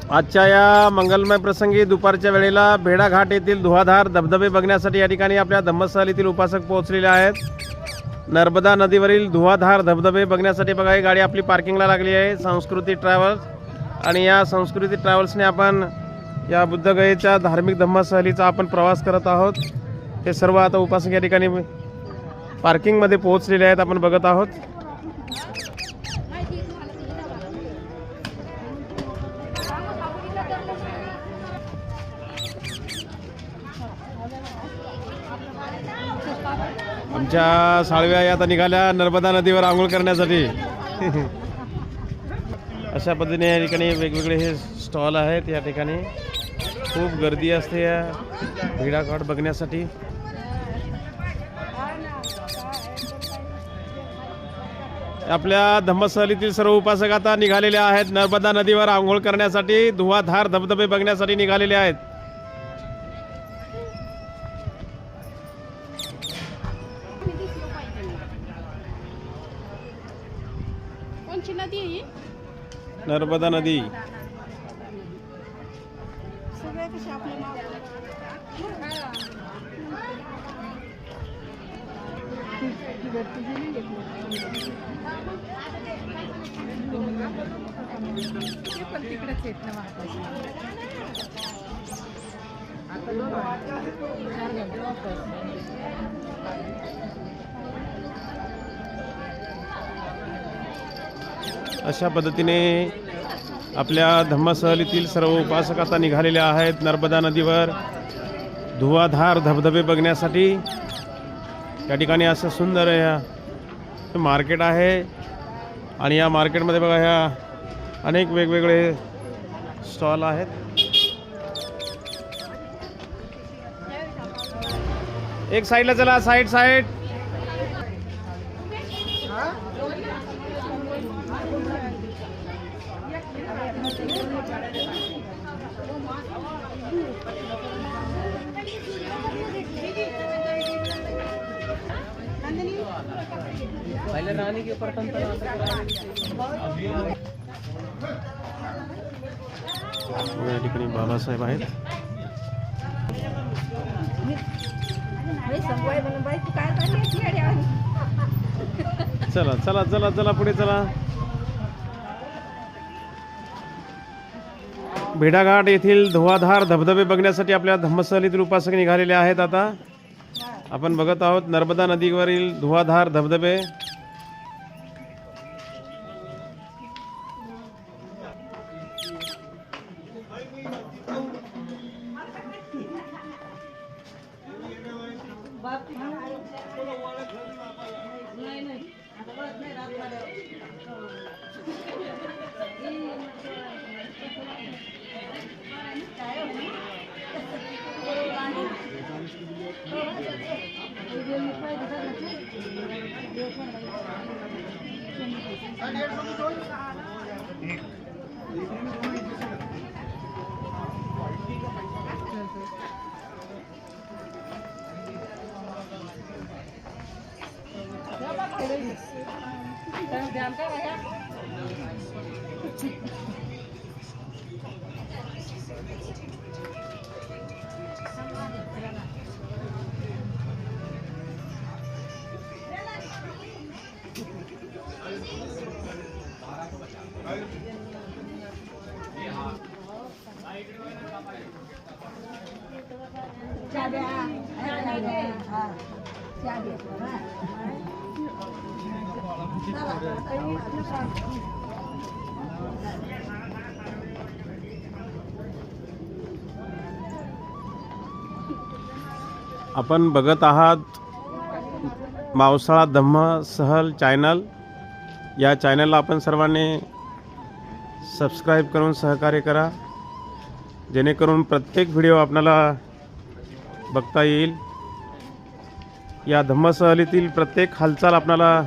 आजच्या या मंगलमय प्रसंगी दुपारच्या वेळेला भेडाघाट येथील धुवाधार धबधबे बघण्यासाठी या ठिकाणी आपल्या धम्मस्थळीतील उपासक पोहोचलेले आहेत। नर्मदा नदीवरील धुवाधार धबधबे बघण्यासाठी बघा ही गाडी आपली पार्किंगला लागली आहे, संस्कृती ट्रॅव्हल्स। आणि या संस्कृती ट्रॅव्हल्सने आपण या बुद्धगयेच्या धार्मिक धम्मस्थळीचा आपण प्रवास करत आहोत। हे सर्व आता उपासक या ठिकाणी पार्किंगमध्ये पोहोचलेले आहेत, आपण बघत आहोत। आमच्या साळव्या आता निघाल्या नर्मदा नदीवर आंघोळ करण्यासाठी। अशा पद्धतीने या ठिकाणी वेगवेगळे हे स्टॉल आहेत। या ठिकाणी खूप गर्दी असते या भेडाघाट बघण्यासाठी। आपल्या धम्मस्थळीतील सर्व उपासक आता निघालेले आहेत नर्मदा नदीवर आंघोळ करण्यासाठी, धुवाधार धबधबे बघण्यासाठी निघालेले आहेत। कोणची नदी आहे? नर्मदा नदी। सगळे कसे आपले नाव पण तिकडेच येत ना अशा पद्धतीने आपल्या धम्मस्थळीतील सर्व उपासक आता निघालेले आहेत नर्मदा नदीवर धुवाधार धबधबे बघण्यासाठी। या ठिकाणी असं सुंदर या मार्केट आहे आणि या मार्केटमध्ये बघा ह्या अनेक वेगवेगळे स्टॉल आहेत। एक साईडला चला, साईड साईड। पहले रानी के ऊपर या ठिकाणी बाबासाहेब आहेत। चला चला चला चला पुढे चला। भेडाघाट येथील धुवाधार धबधबे बघण्यासाठी आपल्या धम्मस्थळीतील उपासक निघालेले आहेत। आता आपण बघत आहोत नर्मदा नदीवरील धुवाधार धबधबे। आपण बघत आहात मावसाळा धम्मस्थळ चॅनल। या चॅनलला आपण सर्वांनी सबस्क्राईब करून सहकार्य करा, जेणेकरून प्रत्येक व्हिडिओ आपल्याला बघता येईल। या धम्मस्थळीतील प्रत्येक हालचाल आपल्याला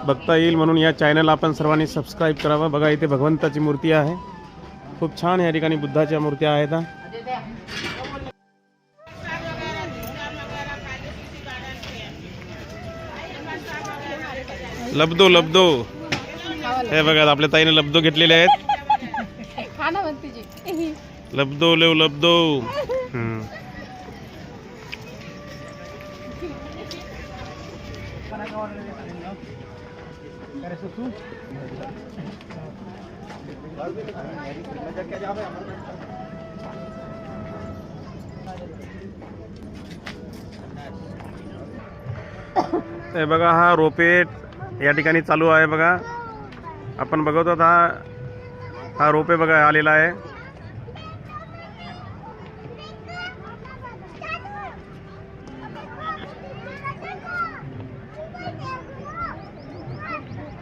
बघता येईल, म्हणून या चॅनलला आपण सर्वांनी सबस्क्राईब करावं। बघा इथे भगवंताची मूर्ती आहे, खूप छान या ठिकाणी बुद्धाच्या मूर्त्या आहेत। लब्धो लब्धो हे बघा आपल्या ताईने लब्धो घेतलेले आहेत। खाना म्हणते जी लब्धो लेव लब्धो. हे बघा हा रोपेट या ठिकाणी चालू आहे बघा. आपण बघत आहोत हा रोपे बघा आलेला आहे.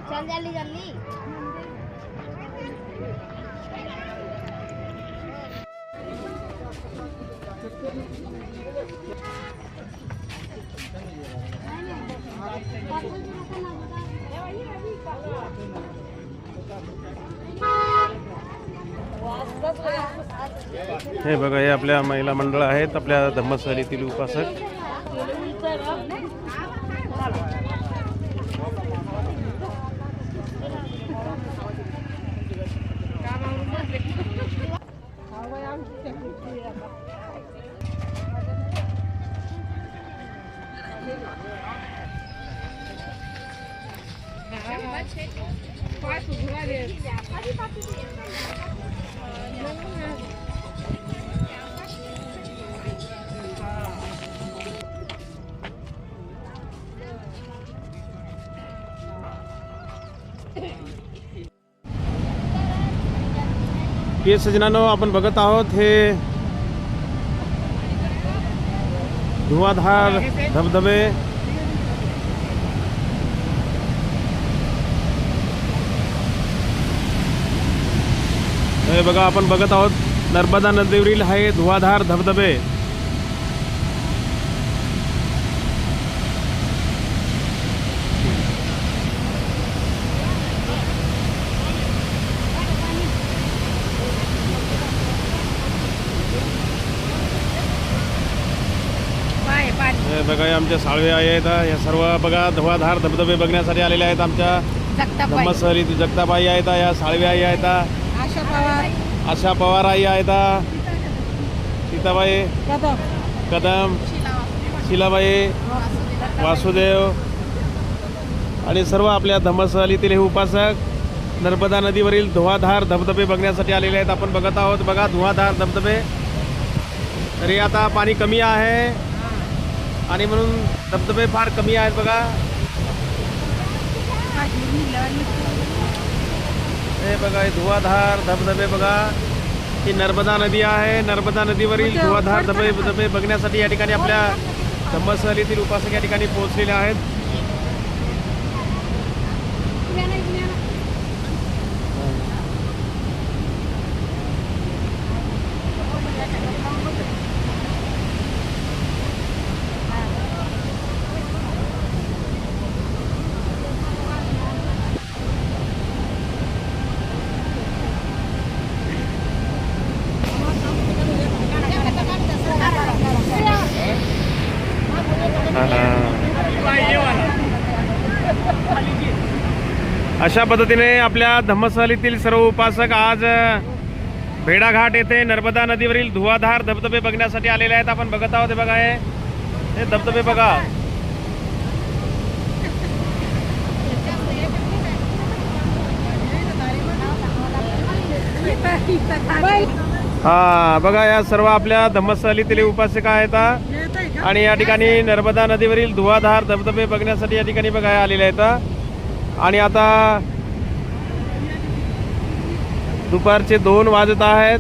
चल जल्दी जल्दी. हे बघा हे आपल्या महिला मंडळ आहेत आपल्या धम्मस्थलीतील उपासक. प्रिय सजनांनो, आपण बघत आहोत हे धुवाधार धबधबे. हे बघा आपण बघत आहोत नर्मदा नदीवरील हे धुवाधार धबधबे. हे बघा हे आमच्या साळवे आई आहेत. या सर्व बघा धुवाधार धबधबे बघण्यासाठी आलेले आहेत. आमच्या धम्मस्थळी जगताबाई आहेत, या साळवे आई आहेत, आशा पवार आई आहेत, सीताबाई कदम, शिलाबाई, वासुदेव आणि सर्व आपल्या धम्मस्थळीतील हे उपासक नर्मदा नदीवरील धुवाधार धबधबे बघण्यासाठी आलेले आहेत. आपण बघत आहोत बघा धुवाधार धबधबे. तरी आता पाणी कमी आहे आणि म्हणून धबधबे फार कमी आहेत बघा. हे बघा हे धुवाधार धबधबे बघा. ही नर्मदा नदी आहे. नर्मदा नदीवरील धुवाधार धबधबे बघण्यासाठी या ठिकाणी आपल्या धम्मस्थळीतील उपासक या ठिकाणी पोहोचलेले आहेत. अशा पद्धतीने आपल्या धम्मस्थळीतील सर्व उपासक आज भेडाघाट येथे नर्मदा नदीवरील धुवाधार धबधबे बघण्यासाठी आलेले आहेत. आपण बघत आहोत बघा हे धबधबे बघा. हा बघा या सर्व आपल्या धम्मस्थळीतील उपासक आहेत आणि या ठिकाणी नर्मदा नदीवरील धुवाधार धबधबे बघण्यासाठी या ठिकाणी बघा आलेले आहेत. आणि आता दुपारचे 2 वाजत आहेत.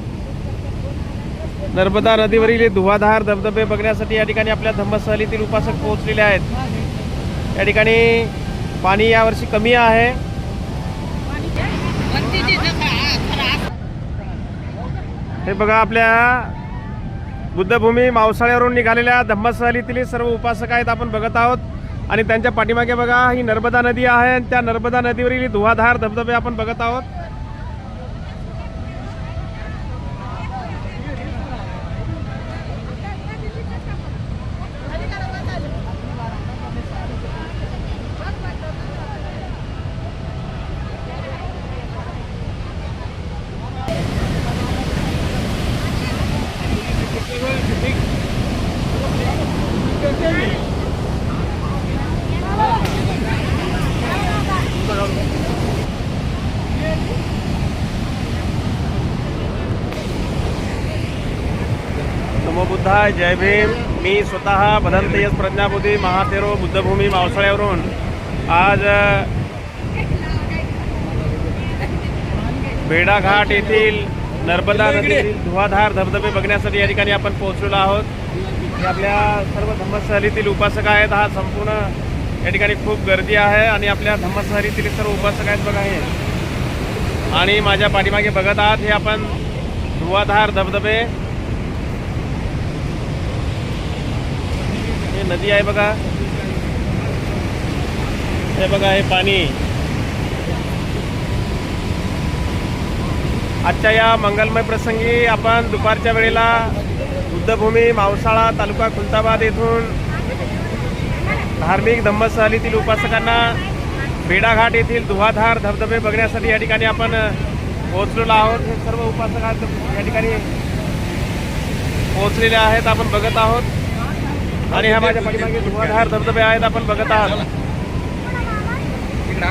नर्मदा नदीवरील धुवाधार धबधबे बघण्यासाठी या ठिकाणी आपल्या धम्मस्थळीतील उपासक पोहोचलेले आहेत. या ठिकाणी पाणी यावर्षी कमी आहे. हे बघा आपल्या बुद्धभूमी मावसाळ्यावरून निघालेल्या धम्मस्थळीतील सर्व उपासक आहेत. आपण बघत आहोत आणि त्यांच्या पाठीमागे बघा ही नर्मदा नदी आहे. त्या नर्मदा नदीवरील धुवाधार धबधबे आपण बघत आहोत. श्रद्धा, जय भीम. मी स्वतः भदंत यश प्रज्ञाबुद्धी महातेरो बुद्धभूमी मावसाळ्यावरून आज भेडाघाट येथील नर्मदा नदीतील धुवाधार धबधबे बघण्यासाठी या ठिकाणी आपण पोहोचलेलो आहोत. हे आपल्या सर्व धम्मसहलीतील उपासक आहेत. हा संपूर्ण या ठिकाणी खूप गर्दी आहे आणि आपल्या धम्मसहलीतील सर्व उपासक आहेत बघा हे. आणि माझ्या पाठीमागे बघत आहात हे आपण धुवाधार धबधबे, हे नदी आहे बघा. हे बघा हे पाणी. आजच्या या मंगलमय प्रसंगी आपण दुपारच्या वेळेला बुद्धभूमी मावसाळा तालुका खुलताबाद येथून धार्मिक धम्मसहलीतील उपासकांना भेडाघाट येथील धुवाधार धबधबे बघण्यासाठी या ठिकाणी आपण पोहोचलेलो आहोत. हे सर्व उपासक या ठिकाणी पोहोचलेले आहेत, आपण बघत आहोत. आणि हा माझ्या पाठीमागे धुवाधार धबधबे आहेत, आपण बघत आहात. इकडे